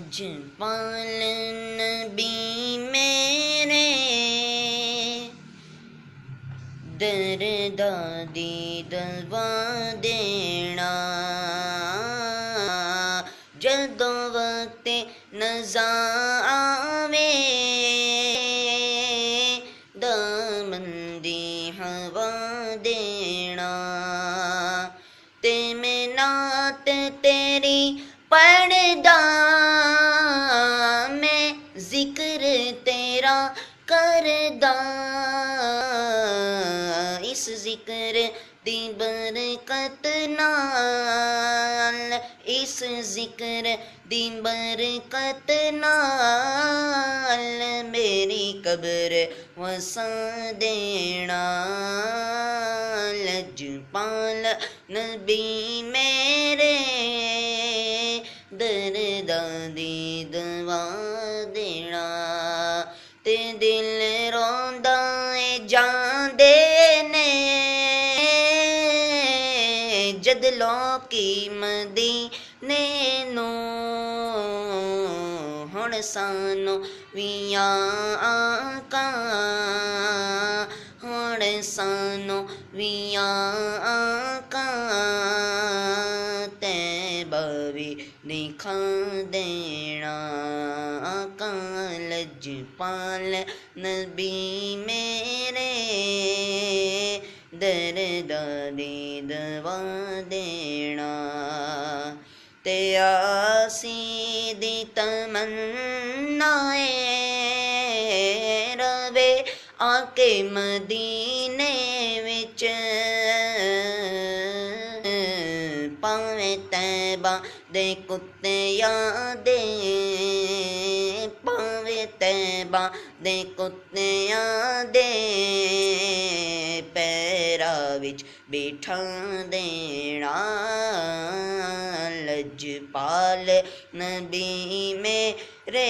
لجپال نبی میرے دردی دلوا دینا جدوں وقت نزا آوے دامن دی ہوا دینا تے میں نعت تیری پڑھدا میں ذکر تیرا کردا اس ذکر دی برکت نال اس ذکر دی برکت نال میری قبر وسا دینا لجپال نبی میرے درداں دی دوا دینا تے دل روندا اے جاندے نے جد لوکی مدینے نو ہن سانو وی آقا ہن سانو وی آقا تیبہ وی دکھا دینا آقا لجپال نبی میرے درداں دی دوا دینا تے آسی دی تمنا روے آ کے مدینے وچ پاویں طیبہ دے کتیاں دے پاویں طیبہ دے کتیاں دے پیرا وچ بٹھا دینا لجپال نبی میرے